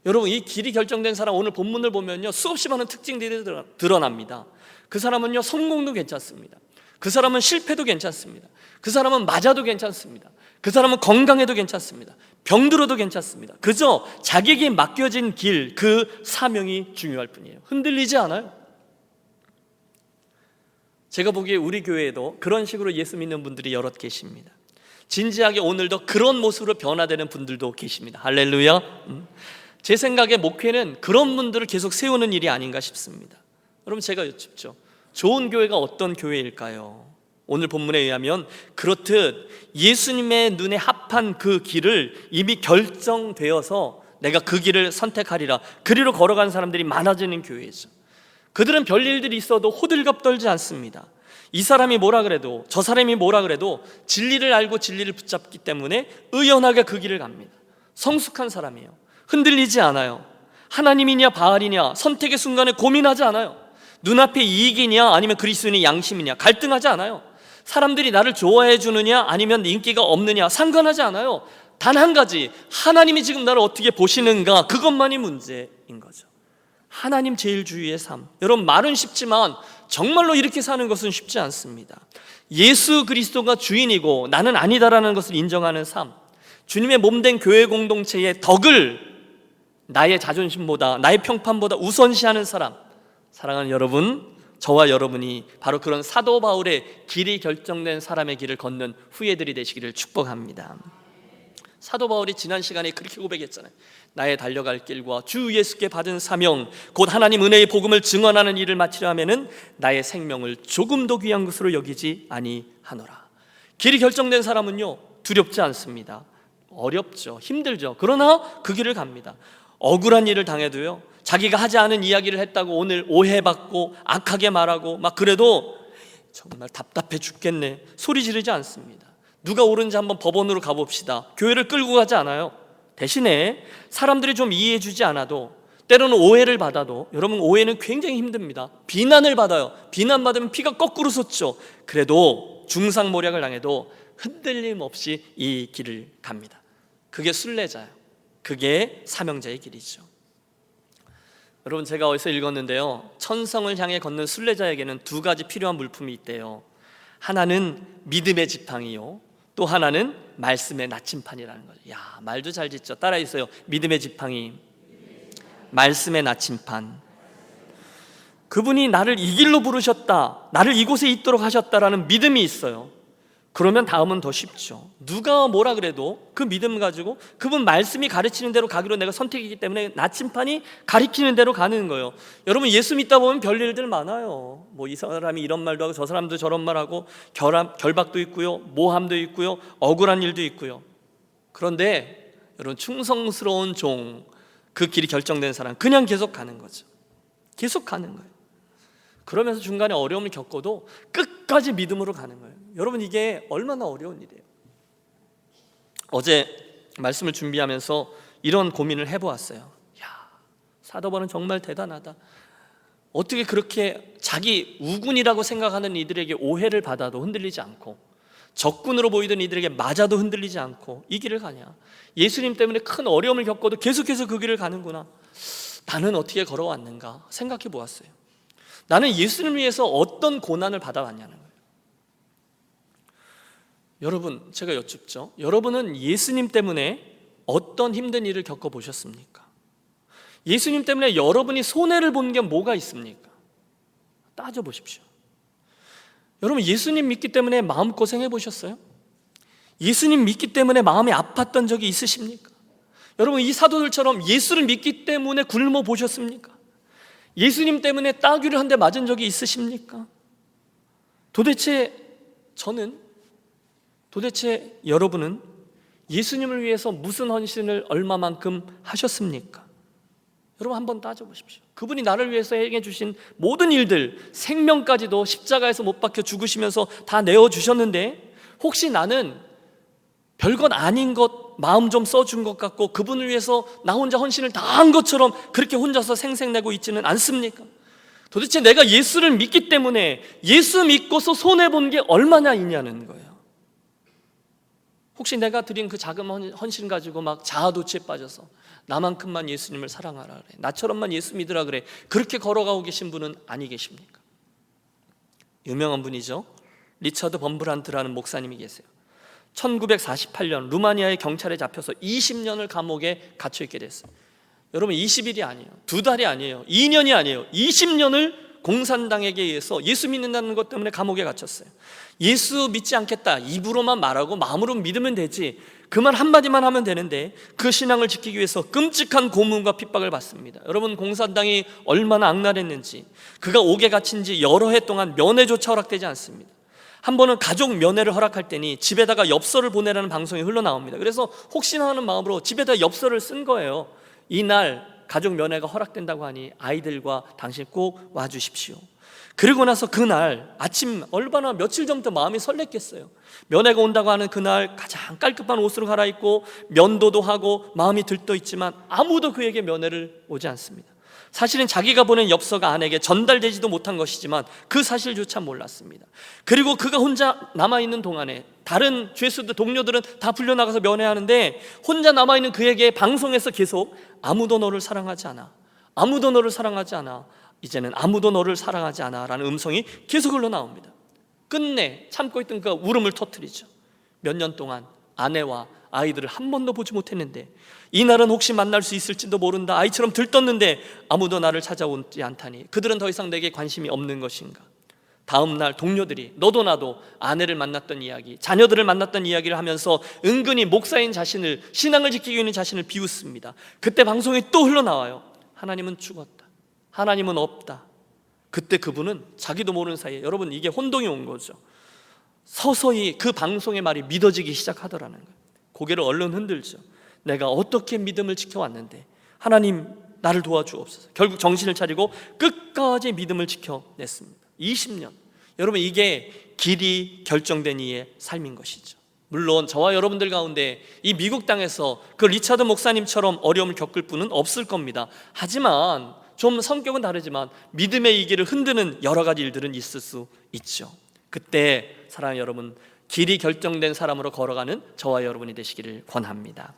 여러분, 이 길이 결정된 사람, 오늘 본문을 보면요 수없이 많은 특징들이 드러납니다. 그 사람은요 성공도 괜찮습니다. 그 사람은 실패도 괜찮습니다. 그 사람은 맞아도 괜찮습니다. 그 사람은 건강해도 괜찮습니다. 병들어도 괜찮습니다. 그저 자기에게 맡겨진 길, 그 사명이 중요할 뿐이에요. 흔들리지 않아요. 제가 보기에 우리 교회에도 그런 식으로 예수 믿는 분들이 여럿 계십니다. 진지하게 오늘도 그런 모습으로 변화되는 분들도 계십니다. 할렐루야. 제 생각에 목회는 그런 분들을 계속 세우는 일이 아닌가 싶습니다. 여러분, 제가 여쭙죠. 좋은 교회가 어떤 교회일까요? 오늘 본문에 의하면 그렇듯 예수님의 눈에 합한 그 길을 이미 결정되어서 내가 그 길을 선택하리라, 그리로 걸어가는 사람들이 많아지는 교회죠. 그들은 별일들이 있어도 호들갑 떨지 않습니다. 이 사람이 뭐라 그래도 저 사람이 뭐라 그래도 진리를 알고 진리를 붙잡기 때문에 의연하게 그 길을 갑니다. 성숙한 사람이에요. 흔들리지 않아요. 하나님이냐 바알이냐 선택의 순간에 고민하지 않아요. 눈앞에 이익이냐 아니면 그리스도인의 양심이냐 갈등하지 않아요. 사람들이 나를 좋아해 주느냐 아니면 인기가 없느냐 상관하지 않아요. 단 한 가지, 하나님이 지금 나를 어떻게 보시는가, 그것만이 문제인 거죠. 하나님 제일주의의 삶. 여러분, 말은 쉽지만 정말로 이렇게 사는 것은 쉽지 않습니다. 예수 그리스도가 주인이고 나는 아니다라는 것을 인정하는 삶, 주님의 몸된 교회 공동체의 덕을 나의 자존심보다 나의 평판보다 우선시하는 사람. 사랑하는 여러분, 저와 여러분이 바로 그런 사도 바울의 길이 결정된 사람의 길을 걷는 후예들이 되시기를 축복합니다. 사도 바울이 지난 시간에 그렇게 고백했잖아요. 나의 달려갈 길과 주 예수께 받은 사명, 곧 하나님 은혜의 복음을 증언하는 일을 마치려 하면은 나의 생명을 조금도 귀한 것으로 여기지 아니하노라. 길이 결정된 사람은요 두렵지 않습니다. 어렵죠, 힘들죠. 그러나 그 길을 갑니다. 억울한 일을 당해도요, 자기가 하지 않은 이야기를 했다고 오늘 오해받고 악하게 말하고 막 그래도 정말 답답해 죽겠네 소리 지르지 않습니다. 누가 옳은지 한번 법원으로 가봅시다. 교회를 끌고 가지 않아요. 대신에 사람들이 좀 이해해 주지 않아도, 때로는 오해를 받아도, 여러분 오해는 굉장히 힘듭니다. 비난을 받아요. 비난받으면 피가 거꾸로 솟죠. 그래도 중상모략을 당해도 흔들림 없이 이 길을 갑니다. 그게 순례자예요. 그게 사명자의 길이죠. 여러분, 제가 어디서 읽었는데요, 천성을 향해 걷는 순례자에게는 두 가지 필요한 물품이 있대요. 하나는 믿음의 지팡이요, 또 하나는 말씀의 나침판이라는 거죠. 야, 말도 잘 짓죠. 따라 있어요. 믿음의 지팡이, 말씀의 나침판. 그분이 나를 이 길로 부르셨다, 나를 이곳에 있도록 하셨다라는 믿음이 있어요. 그러면 다음은 더 쉽죠. 누가 뭐라 그래도 그 믿음 가지고 그분 말씀이 가르치는 대로 가기로 내가 선택이기 때문에 나침판이 가리키는 대로 가는 거예요. 여러분, 예수 믿다 보면 별일들 많아요. 뭐 이 사람이 이런 말도 하고 저 사람도 저런 말하고 결박도 있고요, 모함도 있고요, 억울한 일도 있고요. 그런데 여러분, 충성스러운 종, 그 길이 결정된 사람 그냥 계속 가는 거죠. 계속 가는 거예요. 그러면서 중간에 어려움을 겪어도 끝까지 믿음으로 가는 거예요. 여러분, 이게 얼마나 어려운 일이에요. 어제 말씀을 준비하면서 이런 고민을 해보았어요. 야, 사도 바울은 정말 대단하다. 어떻게 그렇게 자기 우군이라고 생각하는 이들에게 오해를 받아도 흔들리지 않고, 적군으로 보이던 이들에게 맞아도 흔들리지 않고 이 길을 가냐. 예수님 때문에 큰 어려움을 겪어도 계속해서 그 길을 가는구나. 나는 어떻게 걸어왔는가 생각해 보았어요. 나는 예수님을 위해서 어떤 고난을 받아왔냐는 거예요. 여러분, 제가 여쭙죠. 여러분은 예수님 때문에 어떤 힘든 일을 겪어보셨습니까? 예수님 때문에 여러분이 손해를 본 게 뭐가 있습니까? 따져보십시오. 여러분, 예수님 믿기 때문에 마음고생해 보셨어요? 예수님 믿기 때문에 마음이 아팠던 적이 있으십니까? 여러분, 이 사도들처럼 예수를 믿기 때문에 굶어 보셨습니까? 예수님 때문에 따귀를 한 대 맞은 적이 있으십니까? 도대체 여러분은 예수님을 위해서 무슨 헌신을 얼마만큼 하셨습니까? 여러분 한번 따져보십시오. 그분이 나를 위해서 행해 주신 모든 일들, 생명까지도 십자가에서 못 박혀 죽으시면서 다 내어주셨는데, 혹시 나는 별것 아닌 것 마음 좀 써준 것 같고 그분을 위해서 나 혼자 헌신을 다 한 것처럼 그렇게 혼자서 생색내고 있지는 않습니까? 도대체 내가 예수를 믿기 때문에 예수 믿고서 손해본 게 얼마나 있냐는 거예요. 혹시 내가 드린 그 작은 헌신 가지고 막 자아도취에 빠져서 나만큼만 예수님을 사랑하라 그래, 나처럼만 예수 믿으라 그래, 그렇게 걸어가고 계신 분은 아니 계십니까? 유명한 분이죠. 리처드 범브란트라는 목사님이 계세요. 1948년 루마니아의 경찰에 잡혀서 20년을 감옥에 갇혀 있게 됐어요. 여러분 20일이 아니에요, 2달이 아니에요, 2년이 아니에요, 20년을 공산당에게 의해서 예수 믿는다는 것 때문에 감옥에 갇혔어요. 예수 믿지 않겠다 입으로만 말하고 마음으로 믿으면 되지, 그 말 한마디만 하면 되는데 그 신앙을 지키기 위해서 끔찍한 고문과 핍박을 받습니다. 여러분 공산당이 얼마나 악랄했는지, 그가 옥에 갇힌 지 여러 해 동안 면회조차 허락되지 않습니다. 한 번은 가족 면회를 허락할 때니 집에다가 엽서를 보내라는 방송이 흘러나옵니다. 그래서 혹시나 하는 마음으로 집에다 엽서를 쓴 거예요. 이날 가족 면회가 허락된다고 하니 아이들과 당신 꼭 와주십시오. 그리고 나서 그날 아침, 얼마나 며칠 전부터 마음이 설렜겠어요. 면회가 온다고 하는 그날 가장 깔끔한 옷으로 갈아입고 면도도 하고 마음이 들떠있지만 아무도 그에게 면회를 오지 않습니다. 사실은 자기가 보낸 엽서가 아내에게 전달되지도 못한 것이지만 그 사실조차 몰랐습니다. 그리고 그가 혼자 남아있는 동안에 다른 죄수들, 동료들은 다 풀려나가서 면회하는데 혼자 남아있는 그에게 방송에서 계속 아무도 너를 사랑하지 않아, 아무도 너를 사랑하지 않아, 이제는 아무도 너를 사랑하지 않아 라는 음성이 계속 흘러나옵니다. 끝내 참고 있던 그가 울음을 터뜨리죠. 몇 년 동안 아내와 아이들을 한 번도 보지 못했는데 이날은 혹시 만날 수 있을지도 모른다, 아이처럼 들떴는데 아무도 나를 찾아오지 않다니 그들은 더 이상 내게 관심이 없는 것인가. 다음 날 동료들이 너도 나도 아내를 만났던 이야기, 자녀들을 만났던 이야기를 하면서 은근히 목사인 자신을, 신앙을 지키고 있는 자신을 비웃습니다. 그때 방송이 또 흘러나와요. 하나님은 죽었다, 하나님은 없다. 그때 그분은 자기도 모르는 사이에, 여러분 이게 혼동이 온 거죠, 서서히 그 방송의 말이 믿어지기 시작하더라는 거예요. 고개를 얼른 흔들죠. 내가 어떻게 믿음을 지켜왔는데 하나님 나를 도와주옵소서. 결국 정신을 차리고 끝까지 믿음을 지켜냈습니다. 20년. 여러분 이게 길이 결정된 이의 삶인 것이죠. 물론 저와 여러분들 가운데 이 미국 땅에서 그 리차드 목사님처럼 어려움을 겪을 분은 없을 겁니다. 하지만 좀 성격은 다르지만 믿음의 이 길을 흔드는 여러 가지 일들은 있을 수 있죠. 그때 사랑하는 여러분, 길이 결정된 사람으로 걸어가는 저와 여러분이 되시기를 권합니다.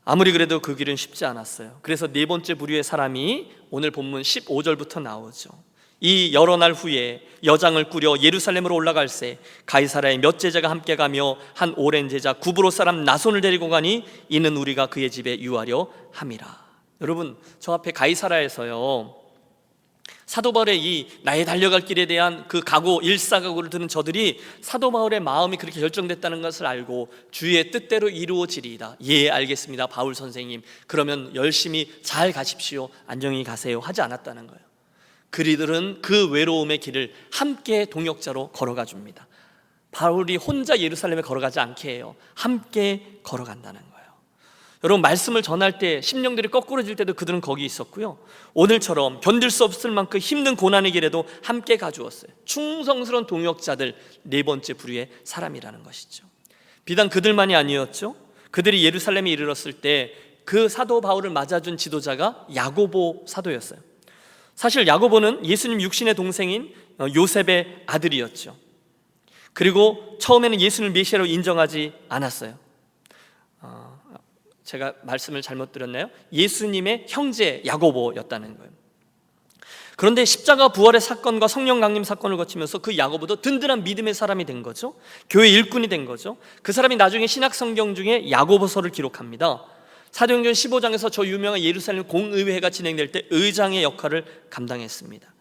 아무리 그래도 그 길은 쉽지 않았어요. 그래서 네 번째 부류의 사람이 오늘 본문 15절부터 나오죠. 이 여러 날 후에 여장을 꾸려 예루살렘으로 올라갈새 가이사라의 몇 제자가 함께 가며 한 오랜 제자 구브로 사람 나손을 데리고 가니 이는 우리가 그의 집에 유하려 함이라. 여러분 저 앞에 가이사라에서요, 사도 바울의 이 나의 달려갈 길에 대한 그 각오, 일사각오를 들은 저들이 사도 바울의 마음이 그렇게 결정됐다는 것을 알고 주의 뜻대로 이루어지리이다, 예 알겠습니다 바울 선생님, 그러면 열심히 잘 가십시오, 안녕히 가세요 하지 않았다는 거예요. 그리들은 그 외로움의 길을 함께 동역자로 걸어가 줍니다. 바울이 혼자 예루살렘에 걸어가지 않게 해요. 함께 걸어간다는 거예요. 여러분 말씀을 전할 때 심령들이 거꾸러질 때도 그들은 거기 있었고요, 오늘처럼 견딜 수 없을 만큼 힘든 고난의 길에도 함께 가주었어요. 충성스러운 동역자들, 네 번째 부류의 사람이라는 것이죠. 비단 그들만이 아니었죠. 그들이 예루살렘에 이르렀을 때 그 사도 바울을 맞아준 지도자가 야고보 사도였어요. 사실 야고보는 예수님 육신의 동생인 요셉의 아들이었죠. 그리고 처음에는 예수를 메시아로 인정하지 않았어요. 제가 말씀을 잘못 드렸나요? 예수님의 형제 야고보였다는 거예요. 그런데 십자가 부활의 사건과 성령 강림 사건을 거치면서 그 야고보도 든든한 믿음의 사람이 된 거죠. 교회 일꾼이 된 거죠. 그 사람이 나중에 신약 성경 중에 야고보서를 기록합니다. 사도행전 15장에서 저 유명한 예루살렘 공의회가 진행될 때 의장의 역할을 감당했습니다.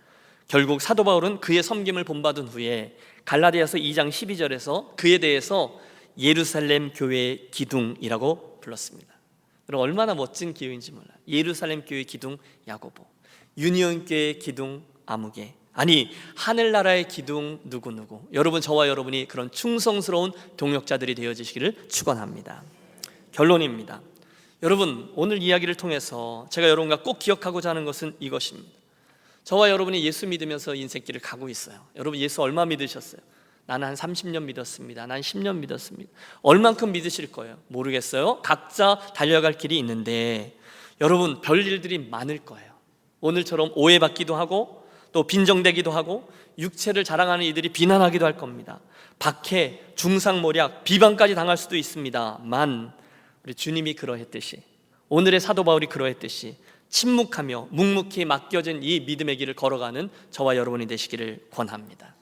결국 사도 바울은 그의 섬김을 본받은 후에 갈라디아서 2장 12절에서 그에 대해서 예루살렘 교회의 기둥이라고 불렀습니다. 여러분 얼마나 멋진 기회인지 몰라요. 예루살렘 교회 기둥 야고보, 유니온 교회 기둥 아무개, 아니, 하늘나라의 기둥 누구누구. 여러분, 저와 여러분이 그런 충성스러운 동역자들이 되어지시기를 축원합니다. 결론입니다. 여러분, 오늘 이야기를 통해서 제가 여러분과 꼭 기억하고자 하는 것은 이것입니다. 저와 여러분이 예수 믿으면서 인생길을 가고 있어요. 여러분, 예수 얼마 믿으셨어요? 나는 한 30년 믿었습니다. 난 10년 믿었습니다. 얼만큼 믿으실 거예요? 모르겠어요. 각자 달려갈 길이 있는데 여러분, 별일들이 많을 거예요. 오늘처럼 오해받기도 하고 또 빈정대기도 하고 육체를 자랑하는 이들이 비난하기도 할 겁니다. 박해, 중상모략, 비방까지 당할 수도 있습니다만 우리 주님이 그러했듯이, 오늘의 사도 바울이 그러했듯이 침묵하며 묵묵히 맡겨진 이 믿음의 길을 걸어가는 저와 여러분이 되시기를 권합니다.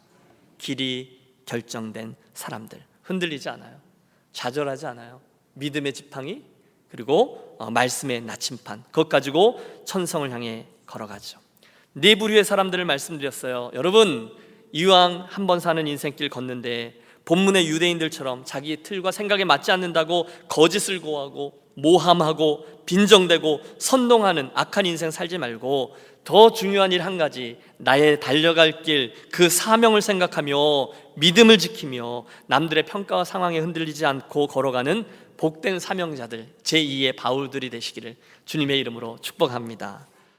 길이 결정된 사람들, 흔들리지 않아요. 좌절하지 않아요. 믿음의 지팡이, 그리고 말씀의 나침판, 그것 가지고 천성을 향해 걸어가죠. 네 부류의 사람들을 말씀드렸어요. 여러분, 이왕 한번 사는 인생길 걷는데 본문의 유대인들처럼 자기의 틀과 생각에 맞지 않는다고 거짓을 고하고 모함하고 빈정대고 선동하는 악한 인생 살지 말고 더 중요한 일 한 가지, 나의 달려갈 길, 그 사명을 생각하며 믿음을 지키며 남들의 평가와 상황에 흔들리지 않고 걸어가는 복된 사명자들, 제2의 바울들이 되시기를 주님의 이름으로 축복합니다.